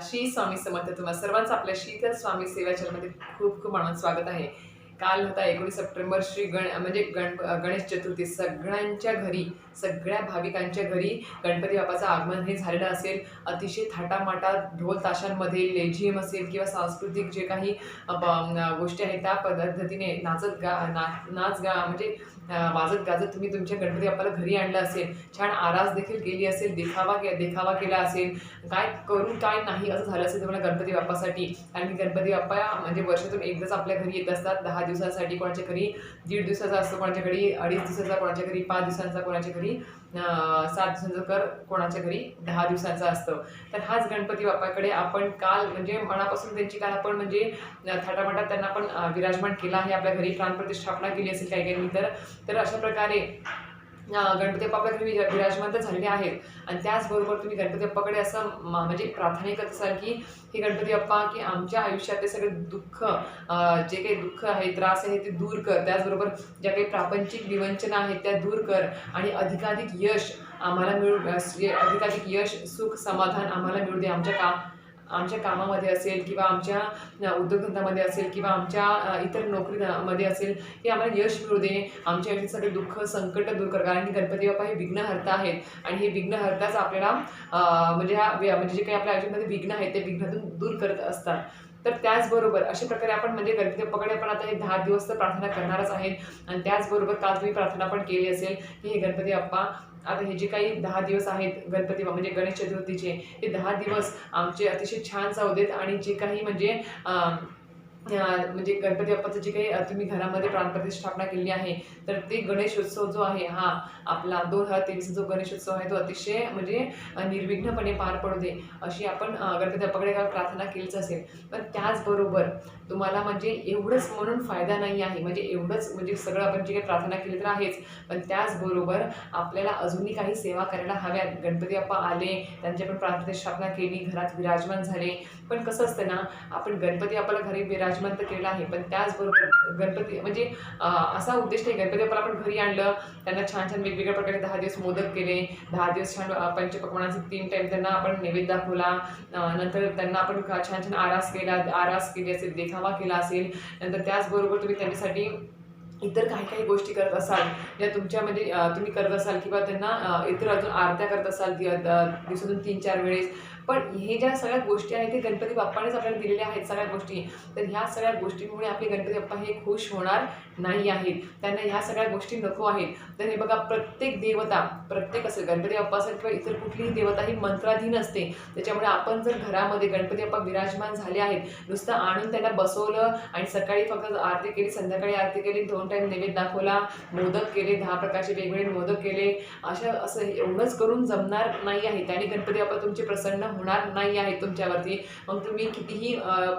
श्री स्वामी समर्थ तुम्हा सर्वांचं आपल्या शीतल स्वामी सेवा चॅनलमध्ये खूप खूप आनंद स्वागत आहे. काल होता 19 सप्टेंबर गणेश चतुर्थी. सगळ्यांच्या घरी, सगळ्या भाविकांच्या घरी गणपती बाप्पाचं आगमन हे झालेलं असेल. अतिशय थाटामाटात ढोल ताशांमध्ये लेझिम असेल किंवा सांस्कृतिक जे काही गोष्टी आहेत त्या पद्धतीने नाच गा म्हणजे वाजत गाजत तुम्ही तुमच्या गणपती बाप्पाला घरी आणलं असेल. छान आरास देखील केली असेल, देखावा केला असेल. काय करून काय नाही असं झालं असेल तुम्हाला गणपती बाप्पासाठी. कारण की गणपती बाप्पा म्हणजे वर्षातून एकदाच आपल्या घरी येत असतात. 10 दिवसासाठी, कोणाच्या घरी 1.5 दिवसाचा असतो, कोणाच्या घरी 2.5 दिवसाचा, कोणाच्या घरी 5 दिवसांचा, कोणाच्या घरी 7 दिवसांचा, तर कोणाच्या घरी 10 दिवसांचा असतं. तर हाच गणपती बाप्पाकडे आपण काल म्हणजे मनापासून त्यांची काल आपण म्हणजे थाटामाटात त्यांना आपण विराजमान केला आहे. आपल्या घरी प्राणप्रतिष्ठापना केली असेल काही काही तर अशा प्रकारे गणपती बाप्पा आपल्या घरी विराजमान तर झालेले आहेत. आणि त्याचबरोबर तुम्ही गणपती बाप्पाकडे असं म्हणजे प्रार्थना करत असाल की हे गणपती बाप्पा की आमच्या आयुष्यातले सगळे दुःख, जे काही दुःख आहे, त्रास आहे ते दूर कर. त्याचबरोबर ज्या काही प्रापंचिक विवंचना आहेत त्या दूर कर आणि अधिकाधिक यश आम्हाला अधिकाधिक यश, सुख, समाधान आम्हाला मिळू दे. आमच्या कामामध्ये असेल किंवा आमच्या उद्योगधंद्यामध्ये असेल किंवा आमच्या इतर नोकरीमध्ये असेल, हे आम्हाला यश मिळू दे. आमच्या आयुष्यात सगळे दुःख संकट दूर कर. कारण की गणपती बाप्पा हे विघ्नहर्ता आहेत आणि हे विघ्नहर्ताच आपल्याला म्हणजे जे काही आपल्या आयुष्यामध्ये विघ्न आहेत ते विघ्नातून दूर करत असतात. तर त्याचबरोबर अशा प्रकारे आपण म्हणजे गणपती बाप्पाकडे आपण आता हे 10 दिवस तर प्रार्थना करणारच आहेत. आणि त्याचबरोबर काल तुम्ही प्रार्थना पण केली असेल की हे गणपती बाप्पा आता हे जे काही 10 दिवस आहेत म्हणजे गणेश चतुर्थीचे, हे 10 दिवस आमचे अतिशय छान जाऊ देत. आणि जे काही म्हणजे म्हणजे गणपती बाप्पाचं जे काही तुम्ही घरामध्ये प्राणप्रतिष्ठापना केली आहे, तर ते गणेशोत्सव जो आहे हा आपला 2023 जो गणेशोत्सव आहे तो अतिशय म्हणजे निर्विघ्नपणे पार पडू दे अशी आपण गणपती बाप्पाकडे प्रार्थना केलीच असेल. पण त्याचबरोबर तुम्हाला म्हणजे एवढंच म्हणून फायदा नाही आहे, म्हणजे एवढंच म्हणजे सगळं आपण जे काही प्रार्थना केली तर आहेच, पण त्याचबरोबर आपल्याला अजूनही काही सेवा करायला हव्यात. गणपती बाप्पा आले, त्यांची आपण प्राणप्रतिष्ठापना केली, घरात विराजमान झाले. पण कसं असतं ना, आपण गणपती बाप्पाला घरी विराजमान तर केलं आहे, पण त्याचबरोबर गणपती म्हणजे असा उद्देश नाही, गणपती बाप्पाला आपण घरी आणलं, त्यांना छान छान वेगवेगळ्या प्रकारे 10 दिवस मोदक केले, 10 दिवस छान पंचपक्वान्नाचे 3 टाईम त्यांना आपण नैवेद्य दाखवला. नंतर त्यांना आपण छान छान आरास केली असेल, देखावा केला असेल. नंतर त्याचबरोबर तुम्ही त्यांच्यासाठी इतर काही काही गोष्टी करत असाल ज्या तुमच्या म्हणजे तुम्ही करत असाल किंवा त्यांना इतर अजून आरत्या करत असाल दिवसातून 3-4 वेळेस. पण हे ज्या सगळ्या गोष्टी आहेत ते गणपती बाप्पानेच आपल्याला दिलेल्या आहेत सगळ्या गोष्टी. तर ह्या सगळ्या गोष्टींमुळे आपले गणपती बाप्पा हे खुश होणार नाही आहेत, त्यांना ह्या सगळ्या गोष्टी नको आहेत. तर हे बघा, प्रत्येक देवता, प्रत्येक असेल गणपती बाप्पा असेल किंवा इतर कुठलीही देवता ही मंत्राधीन असते. त्याच्यामुळे आपण जर घरामध्ये गणपती बाप्पा विराजमान झाले आहेत, नुसतं आणून त्यांना बसवलं आणि सकाळी फक्त आरती केली, संध्याकाळी आरती केली, 2 टाईम नैवेद्य दाखवला, मोदक केले, 10 प्रकारचे वेगवेगळे मोदक केले, असं एवढंच करून जमणार नाही आहे. त्याने गणपती बाप्पा तुमचे प्रसन्न होणार नाही आहे तुमच्यावरती. मग तुम्ही कितीही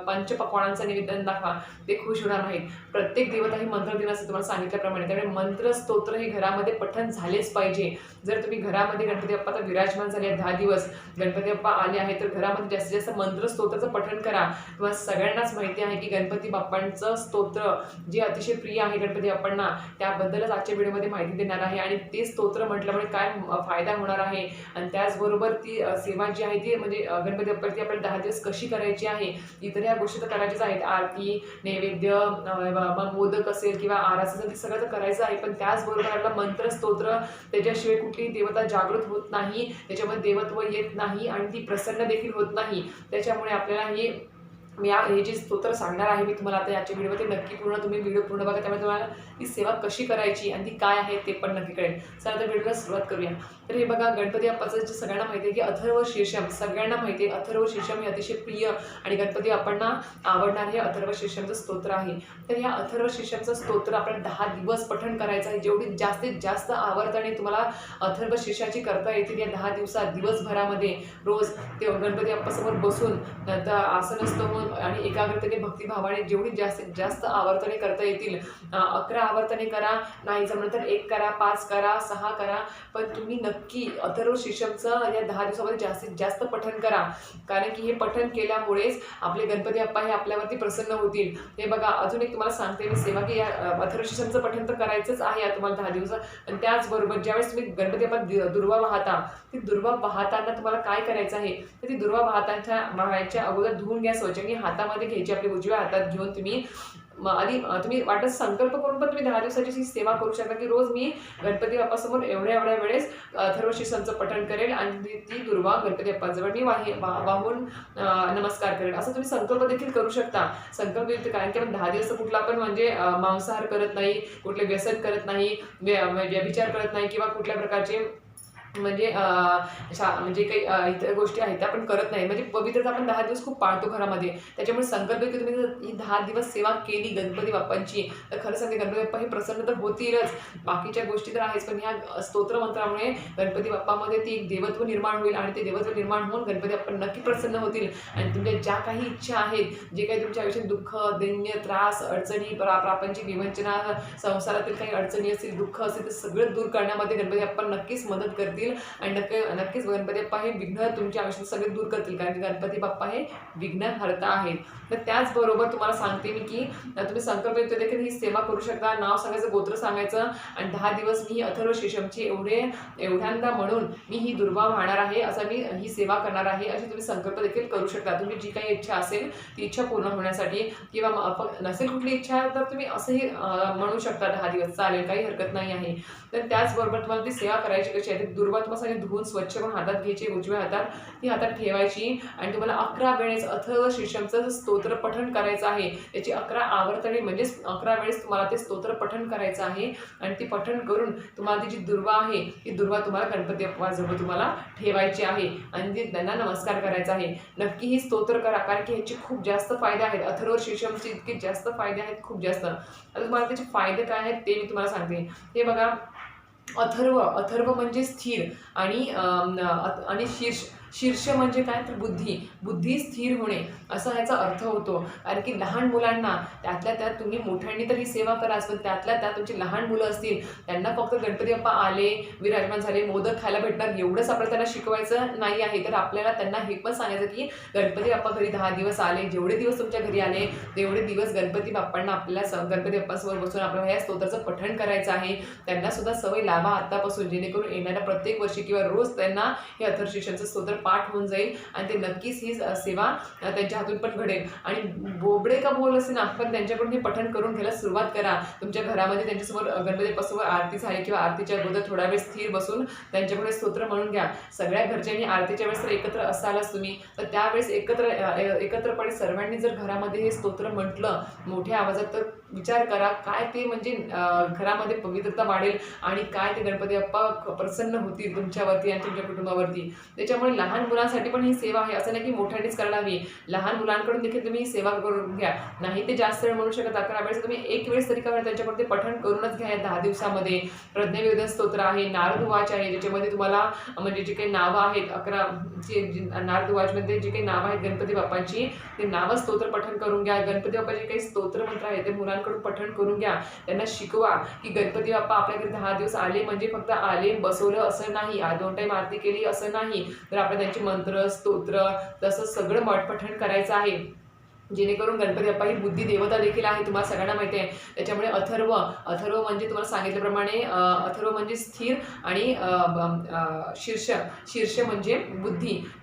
पंचपक्वान्नांचं निवेदन दाखवा, ते खुश होणार नाहीत. प्रत्येक देवता ही मंत्रदिन असते तुम्हाला सांगितल्याप्रमाणे. त्यामुळे मंत्र स्तोत्र हे घरामध्ये पठण झालेच पाहिजे. जर तुम्ही घरामध्ये गणपती बाप्पा विराजमान झाले 10 दिवस गणपती बाप्पा आले आहे, तर घरामध्ये जास्तीत जास्त मंत्र स्तोत्राचं पठण करा. तुम्हाला सगळ्यांनाच माहिती आहे की गणपती बाप्पांचं स्तोत्र जे अतिशय प्रिय आहे गणपती बाप्पांना, त्याबद्दलच आजच्या व्हिडिओमध्ये माहिती देणार आहे. आणि ते स्तोत्र म्हटल्यामुळे काय फायदा होणार आहे आणि त्याचबरोबर ती सेवा जी आहे ती म्हणजे गणपती बाप्पाची आपल्याला 10 दिवस कशी करायची आहे, इतर ह्या गोष्टी तर करायच्याच आहेत. आरती, नैवेद्य, मोदक असेल किंवा आरास असेल, ते सगळं तर करायचं आहे. पण त्याचबरोबर आपला मंत्र स्तोत्र, त्याच्याशिवाय कुठलीही देवता जागृत होत नाही, त्याच्यामध्ये देवत्व येत नाही आणि ती प्रसन्न देखील होत नाही. त्याच्यामुळे आपल्याला हे जे स्तोत्र सांगणार आहे मी तुम्हाला आता याच्या व्हिडिओमध्ये, नक्की तुम्ही व्हिडिओ पूर्ण बघा. त्यामुळे तुम्हाला ही सेवा कशी करायची आणि ती काय आहे ते पण नक्की कळेल. चला आता व्हिडिओला सुरुवात करूया. तर हे बघा, गणपती बाप्पाचं जे सगळ्यांना माहिती आहे की अथर्व शीर्षम, सगळ्यांना माहिती आहे अथर्व शीर्षम हे अतिशय प्रिय आणि गणपती बाप्पांना आवडणार हे अथर्व शीर्षमचं स्तोत्र आहे. तर ह्या अथर्व शीर्षमचं स्तोत्र आपल्याला 10 दिवस पठण करायचं आहे. जेवढी जास्तीत जास्त आवर्तने तुम्हाला अथर्व शीर्षाची करता येतील या 10 दिवसात, दिवसभरामध्ये रोज ते गणपती बाप्पासमोर बसून आसनस्थ होऊन मग आणि एकाग्रतेने भक्तिभावाने जेवढी जास्तीत जास्त आवर्तने करता येतील, 11 आवर्तने करा, नाही जमलं तर 1 करा, 5 करा, 6 करा, पण तुम्ही नक्की अथर्व शीर्षमचं या 10 दिवसामध्ये जास्तीत जास्त पठण करा. कारण की हे पठण केल्यामुळेच आपले गणपती बाप्पा हे आपल्यावरती प्रसन्न होतील. हे बघा, अजून एक तुम्हाला सांगते मी सेवा, की या अथर्व शीर्षमचं पठण तर करायचंच आहे या तुम्हाला 10 दिवस. आणि त्याचबरोबर ज्यावेळेस तुम्ही गणपती बाप्पा दुर्वा वाहता, ती दुर्वा वाहताना तुम्हाला काय करायचं आहे, तर ती दुर्वा वाहायच्या अगोदर धुवून घ्या स्वच्छ आणि हातामध्ये घ्यायची, आपल्या उजव्या हातात घेऊन तुम्ही आधी तुम्ही वाटत संकल्प करून पण तुम्ही 10 दिवसाची सेवा करू शकता, की रोज मी गणपती बाप्पासमोर एवढ्या वेळेस अथर्व शीर्षाचं पठण करेल आणि ती दुर्वा गणपती बाप्पाजवळ मी वाहून नमस्कार करेल, असं तुम्ही संकल्प देखील करू शकता. संकल्प युक्त, कारण की आपण 10 दिवस कुठला पण म्हणजे मांसाहार करत नाही, कुठले व्यसन करत नाही, व्यभिचार करत नाही, किंवा कुठल्या प्रकारचे म्हणजे म्हणजे काही इतर गोष्टी आहेत त्या आपण करत नाही. म्हणजे पवित्रता आपण 10 दिवस खूप पाळतो घरामध्ये. त्याच्यामुळे संकल्प की तुम्ही जर ही 10 दिवस सेवा केली गणपती बाप्पांची, तर खरं सांगते गणपती बाप्पा हे प्रसन्न तर होतीलच. बाकीच्या गोष्टी तर आहेच, पण ह्या स्तोत्र मंत्रामुळे गणपती बाप्पामध्ये ती एक देवत्व निर्माण होईल आणि ते देवत्व निर्माण होऊन गणपती बाप्पा नक्की प्रसन्न होतील. आणि तुमच्या ज्या काही इच्छा आहेत, जे काही तुमच्या आयुष्यात दुःख, दैन्य, त्रास, अडचणी, प्रापंचिक विवंचना, संसारातील काही अडचणी असतील, दुःख असेल, ते सगळं दूर करण्यामध्ये गणपती बाप्पा नक्कीच मदत करतील. आणि नक्कीच गणपती बाप्पा हे विघ्न तुमच्या आयुष्यात सगळे दूर करतील, कारण की गणपती बाप्पा हे विघ्नहर्ता आहेत. तर त्याचबरोबर तुम्हाला सांगते मी, की तुम्ही संकल्प युक्त देखील ही सेवा करू शकता. नाव सांगायचं, गोत्र सांगायचं आणि 10 दिवस मी अथर्व शीर्षमची एवढ्यांदा म्हणून मी ही दुर्वा वाहणार आहे, असं मी ही सेवा करणार आहे, अशी तुम्ही संकल्प देखील करू शकता. तुमची जी काही इच्छा असेल ती इच्छा पूर्ण होण्यासाठी, किंवा नसेल कुठली इच्छा तर तुम्ही असंही म्हणू शकता 10 दिवस, चालेल, काही हरकत नाही आहे. तर त्याचबरोबर तुम्हाला ती सेवा करायची कशी आहे, दुर्वा तुम्हाला सगळी धुवून स्वच्छ करून हातात घ्यायची, उजव्या हातात ती हातात ठेवायची आणि तुम्हाला 11 वेळेस अथर्व शीर्षमचं स्तोत्र पठण करायचं आहे. त्याची 11 आवर्तने म्हणजेच 11 वेळेस तुम्हाला ते स्तोत्र पठण करायचं आहे. आणि ती पठण करून तुम्हाला ती जी दुर्वा आहे, ती दुर्वा तुम्हाला गणपती बाप्पाजवळ तुम्हाला ठेवायची आहे आणि त्यांना नमस्कार करायचा आहे. नक्की ही स्तोत्र करा, कारण की ह्याचे खूप जास्त फायदे आहेत. अथर्व शीर्षमचे इतके जास्त फायदे आहेत, खूप जास्त. आता तुम्हाला त्याचे फायदे काय आहेत ते मी तुम्हाला सांगते. हे बघा, अथर्व म्हणजे स्थिर आणि शीर्ष म्हणजे काय, तर बुद्धी स्थिर होणे, असा ह्याचा अर्थ होतो. कारण की लहान मुलांना त्यातल्या त्यात तुम्ही मोठ्यांनी तर ही सेवा कराच, पण त्यातल्या त्यात तुमची लहान मुलं असतील, त्यांना फक्त गणपती बाप्पा आले, विराजमान झाले, मोदक खायला भेटणार एवढंच आपल्याला त्यांना शिकवायचं नाही आहे. तर आपल्याला त्यांना हे पण सांगायचं की गणपती बाप्पा घरी 10 दिवस आले, जेवढे दिवस तुमच्या घरी आले तेवढे दिवस गणपती बाप्पांना आपल्याला गणपती बाप्पासमोर बसून आपल्याला या स्तोत्राचं पठण करायचं आहे. त्यांना सुद्धा सवय लावा आत्तापासून, जेणेकरून येणाऱ्या प्रत्येक वर्षी किंवा रोज त्यांना हे अथर्व शीर्षाचं स्तोत्र पाठ होऊन जाईल आणि ते नक्कीच ही सेवा त्यांच्या हातून पण घडेल. आणि बोबडे का बोल असे ना, पण त्यांच्याकडून हे पठण करून घ्यायला सुरुवात करा. तुमच्या घरामध्ये त्यांच्यासमोर गणपती बाप्पासमोर आरती झाली किंवा आरतीच्या अगोदर थोडा वेळ स्थिर बसून त्यांच्याकडे स्तोत्र म्हणून घ्या. सगळ्या घरच्यांनी आरतीच्या वेळेस तर एकत्र असालच तुम्ही, तर त्यावेळेस एकत्रपणे सर्वांनी जर घरामध्ये हे स्तोत्र म्हटलं मोठ्या आवाजात, तर विचार करा काय ते म्हणजे घरामध्ये पवित्रता वाढेल आणि काय ते गणपती बाप्पा प्रसन्न होतील तुमच्यावरती आणि तुमच्या कुटुंबावरती. त्याच्यामुळे लहान मुलांसाठी पण ही सेवा आहे, असं नाही की मोठ्यांनीच करावी. लहान मुलांकडून देखील तुम्ही ही सेवा करून घ्या. नाही ते जास्त वेळ म्हणू शकत, 11 वेळेस तुम्ही एक वेळेस तरी करा, त्यांच्याकडून ते पठण करूनच घ्या. 10 दिवसामध्ये प्रज्ञावेदन स्तोत्र आहे, नारदवाच आहे, ज्याच्यामध्ये तुम्हाला म्हणजे जे काही नावं आहेत 11 नारदवाचमध्ये जे काही नावं आहेत गणपती बाप्पांची, ते नावं स्तोत्र पठण करून घ्या. गणपती बाप्पाचे काही स्तोत्र मंत्र आहेत ते मुलांकडून पठण करून घ्या. त्यांना शिकवा की गणपती बाप्पा आपल्याकडे 10 दिवस आले म्हणजे फक्त आले बसवलं असं नाही, 2 टाइम आरती केली असं नाही, तर आपल्याला त्यांचे मंत्र, स्तोत्र तसं सगळं पठण करायचं आहे, जेणेकरून गणपती बाप्पा ही बुद्धी देवता देखील आहे, तुम्हाला सगळ्यांना माहिती आहे. त्याच्यामुळे अथर्व म्हणजे तुम्हाला सांगितल्याप्रमाणे अथर्व म्हणजे स्थिर आणि शीर्ष म्हणजे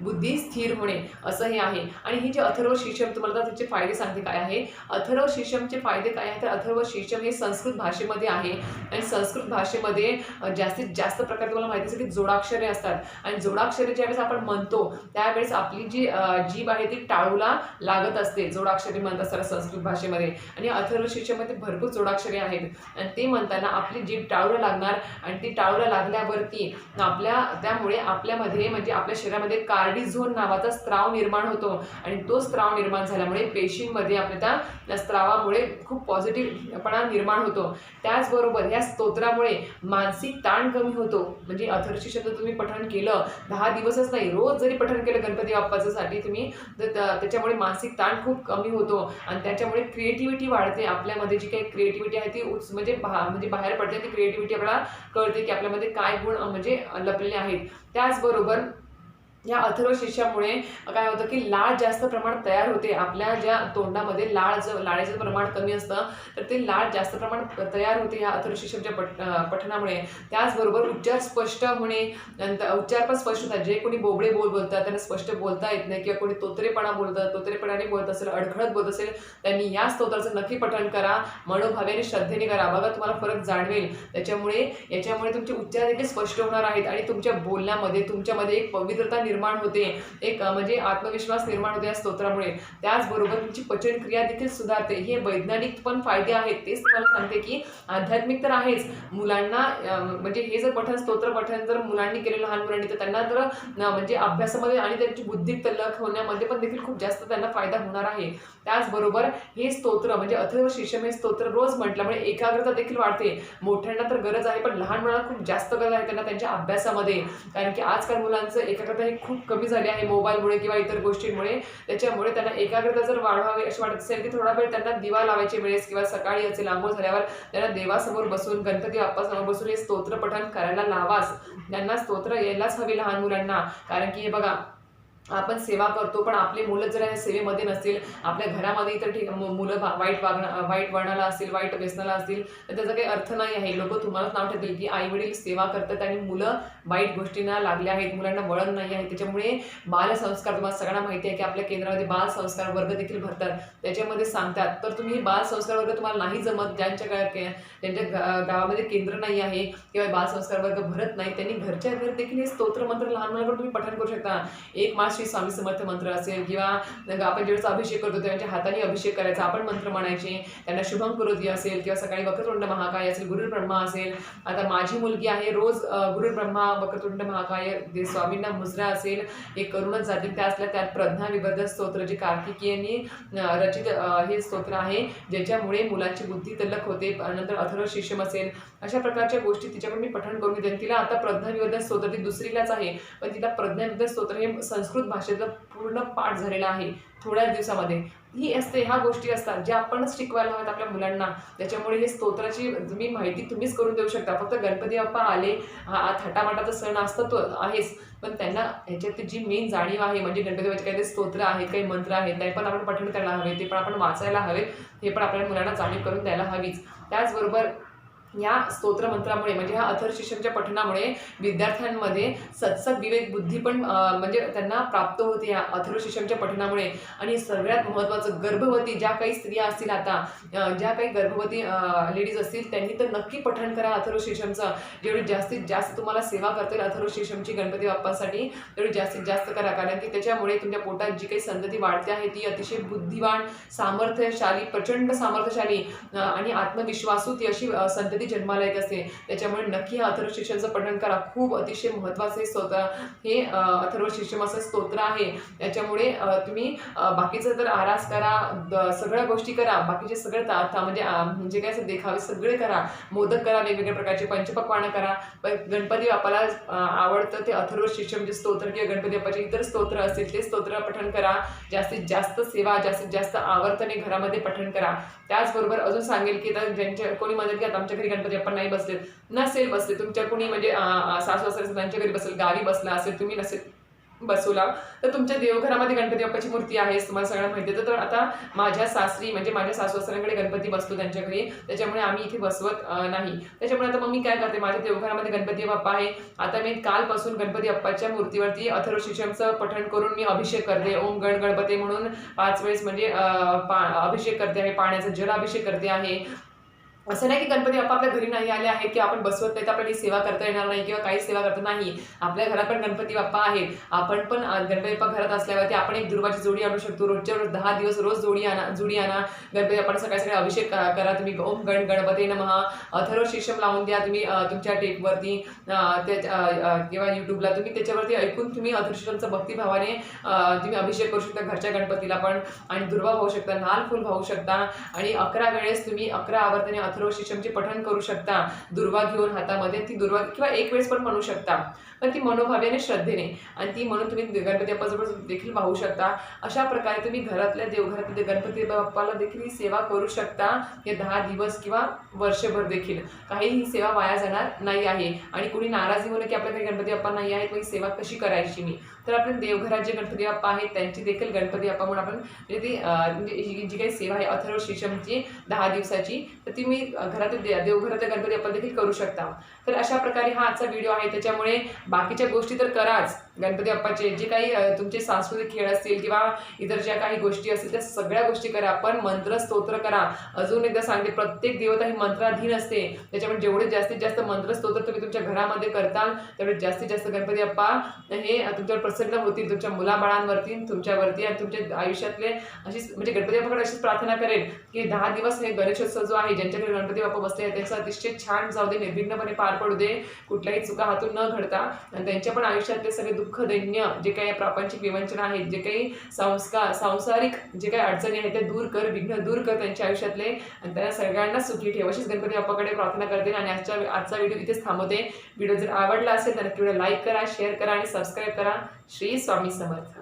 बुद्धी स्थिर होणे, असं हे आहे. आणि ही जे अथर्व शीर्षम तुम्हाला त्याचे फायदे सांगते काय आहे. अथर्व शीर्षमचे फायदे काय आहेत, तर अथर्व शीर्षम हे संस्कृत भाषेमध्ये आहे आणि संस्कृत भाषेमध्ये जास्तीत जास्त प्रकारे तुम्हाला माहिती असेल की जोडाक्षरे असतात आणि जोडाक्षरे ज्यावेळेस आपण म्हणतो त्यावेळेस आपली जी जीभ आहे ती टाळूला लागत असते. जोडाक्षरे म्हणतात सर संस्कृत भाषेमध्ये, आणि अथर्व शीर्षामध्ये भरपूर जोडाक्षरे आहेत आणि ते म्हणताना आपली जीभ टाळूला लागणार आणि ती टाळूला लागल्यावरती त्यामुळे आपल्यामध्ये म्हणजे आपल्या शरीरामध्ये कार्डिझोन नावाचा स्त्राव निर्माण होतो आणि तो स्त्राव निर्माण झाल्यामुळे पेशींमध्ये आपल्या त्या स्त्रावामुळे खूप पॉझिटिव्हपणा निर्माण होतो. त्याचबरोबर या स्तोत्रामुळे मानसिक ताण कमी होतो. म्हणजे अथर्व शीर्षाचं तुम्ही पठण केलं 10 दिवसच नाही, रोज जरी पठण केलं गणपती बाप्पासाठी तुम्ही, तर त्याच्यामुळे मानसिक ताण खूप खूप कमी होतो आणि त्याच्यामुळे क्रिएटिव्हिटी वाढते. आपल्यामध्ये जी काही क्रिएटिव्हिटी आहे ती म्हणजे बाहेर पडते. ती क्रिएटिव्हिटी आपल्याला कळते की आपल्यामध्ये काय गुण म्हणजे लपलेले आहेत. त्याचबरोबर या अथर्व शीर्षामुळे काय होतं की लाळ जास्त प्रमाणात तयार होते. आपल्या ज्या तोंडामध्ये लाळेचं प्रमाण कमी असतं तर ते लाळ जास्त प्रमाणात तयार होते या अथर्व शीर्षाच्या पठणामुळे. त्याचबरोबर उच्चार स्पष्ट होणे, नंतर उच्चार पण स्पष्ट होतात. जे कोणी बोबडे बोलतात त्यांना स्पष्ट बोलता येत नाही किंवा कोणी तोतरेपणाने बोलत असेल, अडखळत बोलत असेल, त्यांनी या स्तोत्राचं नक्की पठण करा. मनोभावेने श्रद्धेने करा. बघा तुम्हाला फरक जाणवेल. याच्यामुळे तुमचे उच्चार देखील स्पष्ट होणार आहेत आणि तुमच्या बोलण्यामध्ये तुमच्यामध्ये एक पवित्रता निर्माण होते, एक म्हणजे आत्मविश्वास निर्माण होते या स्तोत्रामुळे. त्याचबरोबर तुमची पचनक्रिया देखील सुधारते. हे वैज्ञानिक पण फायदे आहेत. तेच तुम्हाला सांगते की आध्यात्मिक तर आहेच. मुलांना म्हणजे हे जर स्तोत्र पठण जर मुलांनी केले, लहान मुलांनी, तर त्यांना तर म्हणजे अभ्यासामध्ये आणि त्यांची बुद्धी तल्लख होण्यामध्ये पण देखील खूप जास्त त्यांना फायदा होणार आहे. त्याचबरोबर हे स्तोत्र म्हणजे अथर्व शीर्षम हे स्तोत्र रोज म्हटल्यामुळे एकाग्रता देखील वाढते. मोठ्यांना तर गरज आहे, पण लहान मुलांना खूप जास्त गरज आहे त्यांना त्यांच्या अभ्यासामध्ये. कारण की आजकाल मुलांचं एकाग्रता ही खूप कमी झाली आहे मोबाईलमुळे किंवा इतर गोष्टींमुळे. त्याच्यामुळे त्यांना एकाग्रता जर वाढवावी अशी वाटत असेल की थोडा वेळ त्यांना दिवा लावायचे वेळेस किंवा सकाळी असेल आंघोळ झाल्यावर त्यांना देवासमोर बसून, गणपती बाप्पासमोर बसून हे स्तोत्र पठण करायला लावाच. त्यांना स्तोत्र यायलाच हवे लहान मुलांना. कारण की हे बघा, आपण सेवा करतो पण आपले मुलं जर या सेवेमध्ये नसतील, आपल्या घरामध्ये तर मुलं वाईट वळणाला असतील, वाईट व्यसनाला असतील, तर त्याचा काही अर्थ नाही आहे. लोक तुम्हालाच नाव ठेवतील की आई वडील सेवा करतात आणि मुलं वाईट गोष्टींना लागले आहेत, मुलांना वळण नाही आहे. त्याच्यामुळे बालसंस्कार, तुम्हाला सगळ्यांना माहिती आहे की आपल्या केंद्रामध्ये बालसंस्कार वर्ग देखील भरतात. त्याच्यामध्ये सांगतात तर तुम्ही बालसंस्कार वर्ग तुम्हाला नाही जमत, ज्यांच्या गावामध्ये केंद्र नाही आहे किंवा बालसंस्कार वर्ग भरत नाही, त्यांनी घरच्या घर देखील हे स्तोत्र मंत्र लहान मुलांकडून तुम्ही पठण करू शकता. एक मास श्री स्वामी समर्थ मंत्र असेल किंवा आपण ज्यावेळेस अभिषेक करतो त्यांच्या हाताने अभिषेक करायचा, आपण मंत्र म्हणायचे. त्यांना शुभम करोती असेल किंवा सकाळी वक्रतुंड महाकाय असेल, गुरुर्ब्रह्मा असेल. आता माझी मुलगी आहे, रोज गुरुर्ब्रह्मा वक्रतुंड महाकाय स्वामींना मुजरा असेल, हे करूनच जातील. त्यात प्रज्ञा विवर्धन स्तोत्र जे कार्तिकीयांनी रचित हे स्तोत्र आहे, ज्याच्यामुळे मुलांची बुद्धी तल्लख होते. नंतर अथर्व शीर्षम असेल, अशा प्रकारच्या गोष्टी तिच्याकडून मी पठण करून घेते. तिला आता प्रज्ञा विवर्धन स्तोत्र, ती दुसरीलाच आहे, पण तिला प्रज्ञा विवर्धन स्तोत्र हे संस्कृत भाषेचा पूर्ण पाठ झालेला आहे थोड्याच दिवसामध्ये. ही असते, ह्या गोष्टी असतात ज्या आपणच शिकवायला हव्यात आपल्या मुलांना. त्याच्यामुळे हे स्तोत्राची तुम्ही माहिती तुम्हीच करून देऊ शकता. फक्त गणपती बाप्पा आले, हा थाटामाटाचा सण असतो तो आहेच, पण त्यांना ह्याच्यात जी मेन जाणीव आहे म्हणजे गणपती बाप्पाचे काही स्तोत्र आहेत, काही मंत्र आहेत, ते पण आपण पठण करायला हवे, ते पण आपण वाचायला हवे, हे पण आपल्या मुलांना जाणीव करून द्यायला हवीच. त्याचबरोबर या स्तोत्र मंत्रामुळे म्हणजे ह्या अथर्व शीर्षमच्या पठणामुळे विद्यार्थ्यांमध्ये सत्सद विवेक बुद्धी पण म्हणजे त्यांना प्राप्त होते या अथर्व शीर्षमच्या पठणामुळे. आणि सगळ्यात महत्त्वाचं, गर्भवती ज्या काही स्त्रिया असतील, आता ज्या काही गर्भवती लेडीज असतील, त्यांनी तर नक्की पठण करा अथर्व शीर्षमचं. जेवढी जास्तीत जास्त तुम्हाला सेवा करतील अथर्व शीर्षमची गणपती बाप्पासाठी, तेवढी जास्तीत जास्त करा. कारण की त्याच्यामुळे तुमच्या पोटात जी काही संतती वाढते आहे ती अतिशय बुद्धिवान, सामर्थ्यशाली, प्रचंड सामर्थ्यशाली आणि आत्मविश्वासू ती अशी संतती जन्माला येत असते. त्याच्यामुळे नक्की हा अथर्व शीर्षमचं पठण करा. खूप अतिशय महत्त्वाचं हे स्तोत्र, हे अथर्व शीर्षम असं स्तोत्र आहे. त्याच्यामुळे तुम्ही बाकीचं तर आरास करा, सगळ्या गोष्टी करा, बाकीचे सगळे म्हणजे जे काय देखावे सगळे करा, मोदक करा, वेगवेगळ्या प्रकारचे पंचपक्वान्न करा, पण गणपती बाप्पाला आवडतं ते अथर्व शीर्षम जे स्तोत्र किंवा गणपती बाप्पाचे इतर स्तोत्र असतील ते स्तोत्र पठण करा. जास्तीत जास्त सेवा, जास्तीत जास्त आवर्तने घरामध्ये पठण करा. त्याचबरोबर अजून सांगेल की ज्यांच्या कोणी म्हणेल की आता आमच्या घरी गणपती बाप्पा नाही नसेल बसले, तुमच्या कोणी म्हणजे सासू सासरे त्यांच्या घरी बसेल, गावी बसला असेल, तुम्ही नसेल बसवला, तर तुमच्या देवघरामध्ये गणपती बाप्पाची मूर्ती आहे, तुम्हाला सगळ्यांना माहिती आहे. तर आता माझ्या सासरी म्हणजे माझ्या सासू सासऱ्यांकडे गणपती बसतो त्यांच्या घरी, त्याच्यामुळे आम्ही इथे बसवत नाही. त्याच्यामुळे आता मग मी काय करते, माझ्या देवघरामध्ये गणपती बाप्पा आहे, आता मी कालपासून गणपती बाप्पाच्या मूर्तीवरती अथर्व शीर्षमचं पठण करून मी अभिषेक करते. ओम गण गणपती म्हणून 5 वेळेस म्हणजे अभिषेक करते आहे, पाण्याचा जलाभिषेक करते आहे. असं नाही की गणपती बाप्पा आपल्या घरी नाही आले आहेत की आपण बसवत नाही तर आपल्याला सेवा करता येणार नाही किंवा काहीच सेवा करता नाही. आपल्या घरात पण गणपती बाप्पा आहेत. आपण पण गणपती बाप्पा घरात असल्यावरती आपण एक दुर्वाची जोडी आणू शकतो. रोजच्या रोज 10 दिवस रोज जोडी आणा. गणपती बाप्पाला सकाळी सकाळी अभिषेक करा तुम्ही. ओम गण गणपती नमः अथर्व शीर्षम लावून द्या तुम्ही तुमच्या टेपवरती किंवा यूट्यूबला, तुम्ही त्याच्यावरती ऐकून तुम्ही अथर्व शीर्षमचा भक्तिभावाने तुम्ही अभिषेक करू शकता घरच्या गणपतीला पण. आणि दुर्वा वाहू शकता, लाल फुल वाहू शकता आणि 11 वेळेस तुम्ही 11 आवर्तने अथर्व शीर्षमचे पठण करू शकता. दुर्वा घेऊन हातामध्ये ती दुर्वा किंवा एक वेळेस पण म्हणू शकता. पण ती मनोभावे आणि श्रद्धेने, आणि ती म्हणून तुम्ही गणपती बाप्पाजवळ देखील वाहू शकता. अशा प्रकारे तुम्ही घरातल्या देवघरातल्या गणपती बाप्पाला देखील ही सेवा करू शकता. हे 10 दिवस किंवा वर्षभर देखील काही ही सेवा वाया जाणार नाही आहे. आणि कुणी नाराजी होणं की आपल्याकडे गणपती बाप्पा नाही आहेत, मग ही सेवा कशी करायची मी, तर आपण देवघरात जे गणपती बाप्पा आहेत त्यांची देखील गणपती बाप्पा म्हणून आपण म्हणजे ती म्हणजे ही जी काही सेवा आहे अथर्व शीर्षमची 10 दिवसाची, तर ती मी घरातील देवघरातल्या गणपती बाप्पा देखील करू शकता. तर अशा प्रकारे हा आजचा व्हिडिओ आहे. त्याच्यामुळे बाकीच्या गोष्टी तर कराच, गणपती बाप्पाचे जे काही तुमचे सांस्कृतिक खेळ असतील किंवा इतर ज्या काही गोष्टी असतील त्या सगळ्या गोष्टी करा, पण मंत्र स्तोत्र करा. अजून एकदा सांगते, प्रत्येक देवता ही मंत्राधीन असते. त्याच्यामुळे जेवढे जास्तीत जास्त मंत्र स्तोत्र तुम्ही तुमच्या घरामध्ये करताल तेवढे जास्तीत जास्त गणपती बाप्पा हे तुमच्यावर प्रसन्न होतील, तुमच्या मुलाबाळांवरती, तुमच्यावरती आणि तुमच्या आयुष्यातले अशीच म्हणजे गणपती बाप्पाकडे अशीच प्रार्थना करेल की 10 दिवस हे गणेशोत्सव जो आहे, ज्यांच्याकडे गणपती बाप्पा बसले आहेत त्यांचं अतिशय छान जाऊ दे, निर्विघ्नपणे पार पडू दे, कुठल्याही चुका हातून न घडता, आणि त्यांच्या पण आयुष्यातले सगळे दुःख दैन्य जे काही प्रापंचिक विवंचना आहेत, जे काही सांसारिक जे काही अडचणी आहेत ते दूर कर, विघ्न दूर कर त्यांच्या आयुष्यातले, आणि त्यांना सगळ्यांना सुखी ठेव अशीच गणपती बाप्पाकडे प्रार्थना करते. आणि आजचा व्हिडिओ इथेच थांबवते. व्हिडिओ जर आवडला असेल तर नक्की लाईक करा, शेअर करा आणि सबस्क्राईब करा. श्री स्वामी समर्थ.